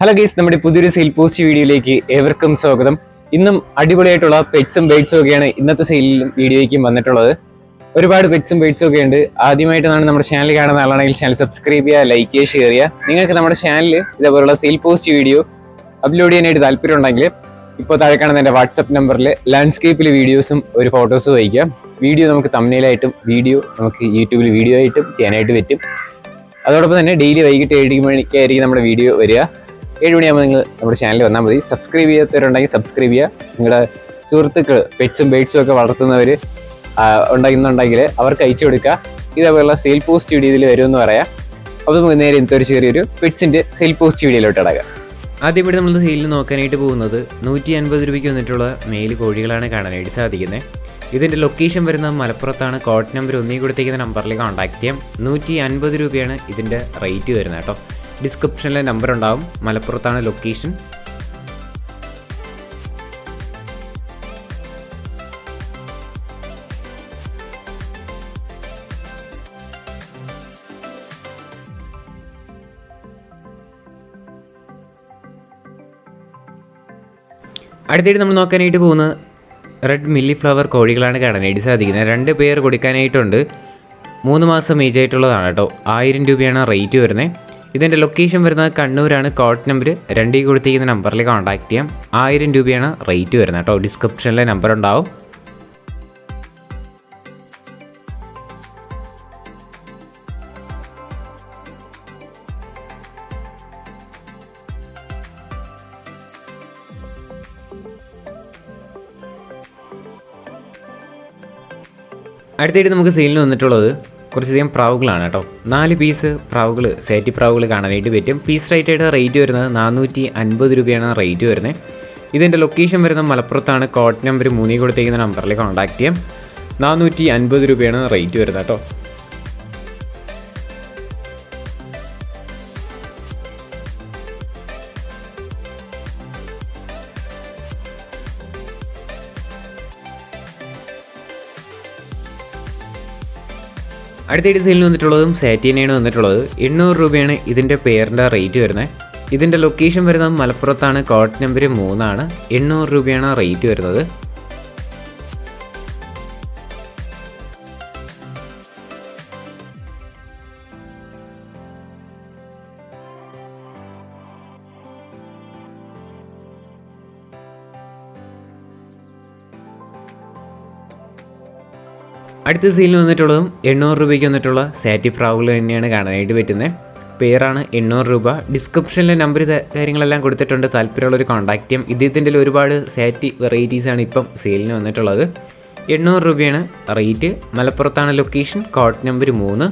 Hello guys, നമ്മുടെ പുതിയൊരു sale post വീഡിയോയിലേക്ക് ഏവർക്കും സ്വാഗതം. ഇന്നും അടിപൊളിയായിട്ടുള്ള പെറ്റ്സും ബേഡ്സും ഒക്കെയാണ് ഇന്നത്തെ സെയിലിലും വീഡിയോയ്ക്കും വന്നിട്ടുള്ളത്. ഒരുപാട് പെറ്റ്സും ബേഡ്സും ഒക്കെ ഉണ്ട്. ആദ്യമായിട്ടാണ് നമ്മുടെ ചാനൽ കാണുന്ന ആളാണെങ്കിൽ ചാനൽ സബ്സ്ക്രൈബ് ചെയ്യുക, ലൈക്ക് ചെയ്യുക, ഷെയർ ചെയ്യുക. നിങ്ങൾക്ക് നമ്മുടെ ചാനലിൽ ഇതേപോലുള്ള സെയിൽ പോസ്റ്റ് വീഡിയോ അപ്ലോഡ് ചെയ്യാനായിട്ട് താല്പര്യം ഉണ്ടെങ്കിൽ ഇപ്പോൾ താഴെ കാണുന്ന എൻ്റെ വാട്സപ്പ് നമ്പറിൽ ലാൻഡ്സ്കേപ്പിൽ വീഡിയോസും ഒരു ഫോട്ടോസും അയക്കാം. വീഡിയോ നമുക്ക് തംബ്നെയിലായിട്ടും വീഡിയോ നമുക്ക് യൂട്യൂബിൽ വീഡിയോ ആയിട്ടും ചെയ്യാനായിട്ട് പറ്റും. അതോടൊപ്പം തന്നെ ഡെയിലി വൈകിട്ട് 7 മണിക്കായിരിക്കും നമ്മുടെ വീഡിയോ വരിക. 7 മണിയാകുമ്പോൾ നിങ്ങൾ നമ്മുടെ ചാനലിൽ വന്നാൽ മതി. സബ്സ്ക്രൈബ് ചെയ്യാത്തവരുണ്ടെങ്കിൽ സബ്സ്ക്രൈബ് ചെയ്യുക. നിങ്ങളുടെ സുഹൃത്തുക്കൾ പെറ്റ്സും ബേഡ്സും ഒക്കെ വളർത്തുന്നവർ ഉണ്ടെന്നുണ്ടെങ്കിൽ അവർക്ക് അയച്ചു കൊടുക്കുക. ഇതേപോലുള്ള സെയിൽ പോസ്റ്റ് വീഡിയോയിൽ വരുമെന്ന് പറയാം. അപ്പോൾ നമുക്ക് നേരെ ഇന്നത്തെ ഒരു ചെറിയൊരു പെറ്റ്സിൻ്റെ സെയിൽ പോസ്റ്റ് വീഡിയോയിലോട്ട് ഇടാം. ആദ്യമായിട്ട് നമ്മൾ സെയിലിൽ നോക്കാനായിട്ട് പോകുന്നത് 150 രൂപയ്ക്ക് വന്നിട്ടുള്ള മെയിൽ കോഴികളാണ് കാണാനായിട്ട് സാധിക്കുന്നത്. ഇതിൻ്റെ ലൊക്കേഷൻ വരുന്നത് മലപ്പുറത്താണ്. കോഡ് നമ്പർ 1 കൊടുത്തേക്കുന്ന നമ്പറിൽ കോൺടാക്ട് ചെയ്യാം. 150 രൂപയാണ് ഇതിൻ്റെ റേറ്റ് വരുന്നത് കേട്ടോ. ഡിസ്ക്രിപ്ഷനിലെ നമ്പർ ഉണ്ടാവും. മലപ്പുറത്താണ് ലൊക്കേഷൻ. അടുത്തായിട്ട് നമ്മൾ നോക്കാനായിട്ട് പോകുന്നത് റെഡ് മില്ലി ഫ്ലവർ കോഴികളാണ് കാണാനായിട്ട് സാധിക്കുന്നത്. 2 പേർ കൊടുക്കാനായിട്ടുണ്ട്. 3 മാസം ഏജ് ആയിട്ടുള്ളതാണ് കേട്ടോ. 1000 രൂപയാണ് റേറ്റ് വരുന്നത്. ഇതിൻ്റെ ലൊക്കേഷൻ വരുന്നത് കണ്ണൂരാണ്. കോഡ് നമ്പർ 2 കൊടുത്തിരിക്കുന്ന നമ്പറിൽ കോൺടാക്ട് ചെയ്യാം. 1000 രൂപയാണ് റേറ്റ് വരുന്നത് കേട്ടോ. ഡിസ്ക്രിപ്ഷനിലെ നമ്പർ ഉണ്ടാവും. അടുത്തായിട്ട് നമുക്ക് സെയിലിന് വന്നിട്ടുള്ളത് കുറച്ചധികം പ്രാവുകളാണ് കേട്ടോ. 4 പീസ് പ്രാവുകൾ, സേറ്റി പ്രാവുകൾ കാണാനായിട്ട് പറ്റും. പീസ് റേറ്റായിട്ട് റേറ്റ് വരുന്നത് 450 രൂപയാണ് റേറ്റ് വരുന്നത്. ഇതിൻ്റെ ലൊക്കേഷൻ വരുന്നത് മലപ്പുറത്താണ്. കോഡ് നമ്പർ 3 കൊടുത്തേക്കുന്ന നമ്പറിൽ കോൺടാക്ട് ചെയ്യാം. 450 രൂപയാണ് റേറ്റ് വരുന്നത് കേട്ടോ. അടുത്തായിട്ട് സെയിലിന് വന്നിട്ടുള്ളതും സാറ്റീനയാണ് വന്നിട്ടുള്ളത്. 800 രൂപയാണ് ഇതിൻ്റെ പേരിൻ്റെ റേറ്റ് വരുന്നത്. ഇതിൻ്റെ ലൊക്കേഷൻ വരുന്നത് മലപ്പുറത്താണ്. കോഡ് നമ്പർ 3 ആണ്. 800 രൂപയാണ് റേറ്റ് വരുന്നത്. അടുത്ത സെയിലിന് വന്നിട്ടുള്ളതും 800 രൂപയ്ക്ക് വന്നിട്ടുള്ള സാറ്റി ഫ്രാവുകൾ തന്നെയാണ് കാണാനായിട്ട് പറ്റുന്നത്. പേരാണ് 800 രൂപ. ഡിസ്ക്രിപ്ഷനിലെ നമ്പർ കാര്യങ്ങളെല്ലാം കൊടുത്തിട്ടുണ്ട്. താല്പര്യമുള്ളൊരു കോൺടാക്ട് ചെയ്യാം. ഇതിൻ്റെ ഒരുപാട് സാറ്റി വെറൈറ്റീസാണ് ഇപ്പം സെയിലിന് വന്നിട്ടുള്ളത്. 800 രൂപയാണ് റേറ്റ്. മലപ്പുറത്താണ് ലൊക്കേഷൻ. Code number 3.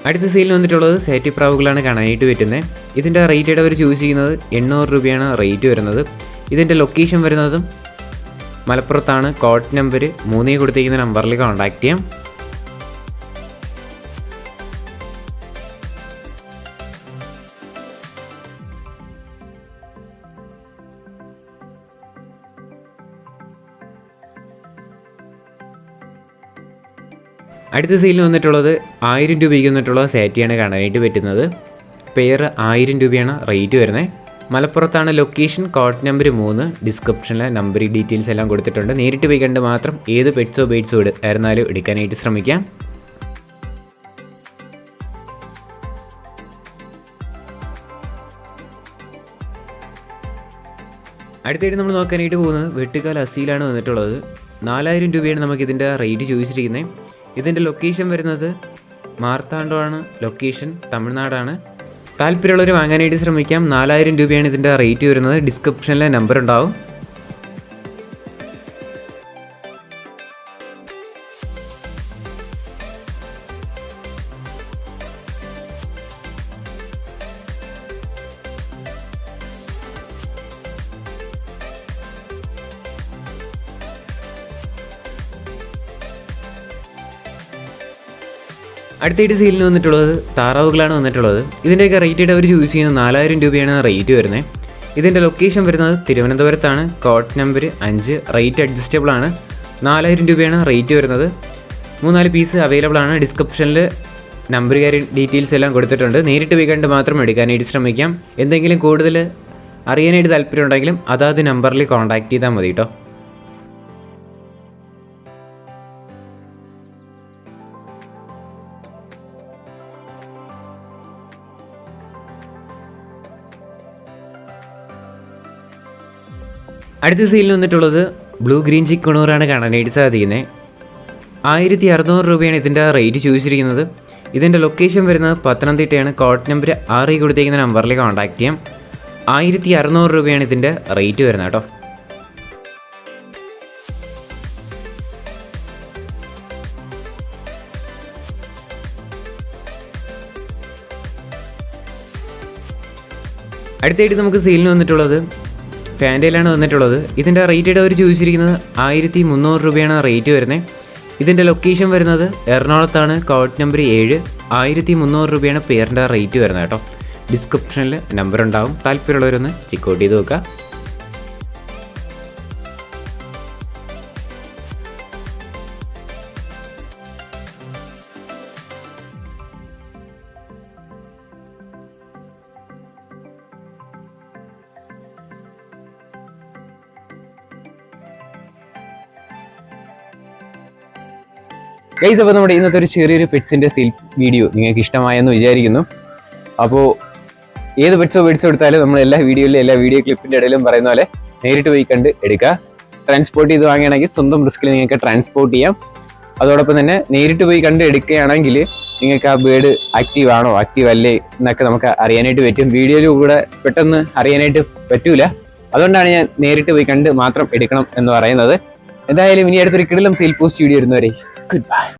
അടുത്ത സെയിലിന് വന്നിട്ടുള്ളത് സാറ്റി പ്രാവുകളാണ് കാണാനായിട്ട് പറ്റുന്നത്. ഇതിൻ്റെ റേറ്റ് അവർ ചൂസ് ചെയ്യുന്നത് 800 രൂപയാണ് റേറ്റ് വരുന്നത്. ഇതിൻ്റെ ലൊക്കേഷൻ വരുന്നതും മലപ്പുറത്താണ്. കോഡ് നമ്പർ 3 കൊടുത്തിരിക്കുന്ന നമ്പറിൽ കോൺടാക്ട് ചെയ്യാം. അടുത്ത സെയിലിന് വന്നിട്ടുള്ളത് 1000 രൂപയ്ക്ക് വന്നിട്ടുള്ള സാറ്റിയാണ് കാണാനായിട്ട് പറ്റുന്നത്. പേര് 1000 രൂപയാണ് റേറ്റ് വരുന്നത്. മലപ്പുറത്താണ് ലൊക്കേഷൻ. Code number 3. ഡിസ്ക്രിപ്ഷനിലെ നമ്പർ ഡീറ്റെയിൽസ് എല്ലാം കൊടുത്തിട്ടുണ്ട്. നേരിട്ട് പോയി കണ്ട് മാത്രം ഏത് പെറ്റ്സോ ബേഡ്സോ ആയിരുന്നാലും എടുക്കാനായിട്ട് ശ്രമിക്കാം. അടുത്തായിട്ട് നമ്മൾ നോക്കാനായിട്ട് പോകുന്നത് വെട്ടുകാൽ അസീലാണ് വന്നിട്ടുള്ളത്. 4000 രൂപയാണ് നമുക്കിതിൻ്റെ റേറ്റ് ചോദിച്ചിരിക്കുന്നത്. ഇതിൻ്റെ ലൊക്കേഷൻ വരുന്നത് മാർത്താണ്ഡമാണ്. ലൊക്കേഷൻ തമിഴ്നാടാണ്. താല്പര്യമുള്ളവർ വാങ്ങാനായിട്ട് ശ്രമിക്കാം. 4000 രൂപയാണ് ഇതിൻ്റെ റേറ്റ് വരുന്നത്. ഡിസ്ക്രിപ്ഷനിലെ നമ്പർ ഉണ്ടാവും. അടുത്തായിട്ട് സെയിലിന് വന്നിട്ടുള്ളത് താറാവുകളാണ് വന്നിട്ടുള്ളത്. ഇതിൻ്റെയൊക്കെ റേറ്റ് അവർ ചൂസ് ചെയ്യുന്നത് 4000 രൂപയാണ് റേറ്റ് വരുന്നത്. ഇതിൻ്റെ ലൊക്കേഷൻ വരുന്നത് തിരുവനന്തപുരത്താണ്. Code number 5. റേറ്റ് അഡ്ജസ്റ്റബിൾ ആണ്. 4000 രൂപയാണ് റേറ്റ് വരുന്നത്. 3-4 പീസ് അവൈലബിൾ ആണ്. ഡിസ്ക്രിപ്ഷനിൽ നമ്പർ കാര്യം ഡീറ്റെയിൽസ് എല്ലാം കൊടുത്തിട്ടുണ്ട്. നേരിട്ട് പോയി കണ്ട് മാത്രം എടുക്കാനായിട്ട് ശ്രമിക്കാം. എന്തെങ്കിലും കൂടുതൽ അറിയാനായിട്ട് താല്പര്യം ഉണ്ടെങ്കിലും അതാത് നമ്പറിൽ കോൺടാക്ട് ചെയ്താൽ മതി കേട്ടോ. അടുത്ത സെയിലിന് വന്നിട്ടുള്ളത് ബ്ലൂ ഗ്രീൻ ചിക്കണൂറാണ് കാണാനായിട്ട് സാധിക്കുന്നത്. 1600 രൂപയാണ് ഇതിൻ്റെ റേറ്റ് ചോദിച്ചിരിക്കുന്നത്. ഇതിൻ്റെ ലൊക്കേഷൻ വരുന്നത് പത്തനംതിട്ടയാണ്. കോഡ് നമ്പർ 6 കൊടുത്തേക്കുന്ന നമ്പറിൽ കോൺടാക്ട് ചെയ്യാം. 1600 രൂപയാണ് ഇതിൻ്റെ റേറ്റ് വരുന്നത് കേട്ടോ. അടുത്തായിട്ട് നമുക്ക് സെയിലിന് വന്നിട്ടുള്ളത് ഫാൻഡയിലാണ് വന്നിട്ടുള്ളത്. ഇതിൻ്റെ റേറ്റ് അവർ ചോദിച്ചിരിക്കുന്നത് 1300 രൂപയാണ് റേറ്റ് വരുന്നത്. ഇതിൻ്റെ ലൊക്കേഷൻ വരുന്നത് എറണാകുളത്താണ്. Code number 7. 1300 രൂപയാണ് പേരിൻ്റെ റേറ്റ് വരുന്നത് കേട്ടോ. ഡിസ്ക്രിപ്ഷനിൽ നമ്പർ ഉണ്ടാവും. താല്പര്യമുള്ളവരൊന്ന് ചെക്കൗട്ട് ചെയ്ത് നോക്കുക. ഗൈസ്, അപ്പോൾ നമ്മുടെ ഇന്നത്തെ ഒരു ചെറിയൊരു പെറ്റ്സിൻ്റെ സെയിൽ വീഡിയോ നിങ്ങൾക്ക് ഇഷ്ടമായെന്ന് വിചാരിക്കുന്നു. അപ്പോൾ ഏത് പെറ്റ്സോ എടുത്താലും നമ്മൾ എല്ലാ വീഡിയോ ക്ലിപ്പിൻ്റെ ഇടയിലും പറയുന്ന പോലെ നേരിട്ട് പോയി കണ്ട് എടുക്കുക. ട്രാൻസ്പോർട്ട് ചെയ്ത് വാങ്ങുകയാണെങ്കിൽ സ്വന്തം റിസ്കിൽ നിങ്ങൾക്ക് ട്രാൻസ്പോർട്ട് ചെയ്യാം. അതോടൊപ്പം തന്നെ നേരിട്ട് പോയി കണ്ട് എടുക്കുകയാണെങ്കിൽ നിങ്ങൾക്ക് ആ ബേർഡ് ആക്റ്റീവ് ആണോ ആക്റ്റീവ് അല്ലേ എന്നൊക്കെ നമുക്ക് അറിയാനായിട്ട് പറ്റും. വീഡിയോയിലൂടെ പെട്ടെന്ന് അറിയാനായിട്ട് പറ്റൂല. അതുകൊണ്ടാണ് ഞാൻ നേരിട്ട് പോയി കണ്ട് മാത്രം എടുക്കണം എന്ന് പറയുന്നത്. എന്തായാലും ഇനി അടുത്തൊരു കിടിലം സെയിൽ പോസ്റ്റ് വീഡിയോ വരുന്നവരെ ഗുഡ് ബൈ.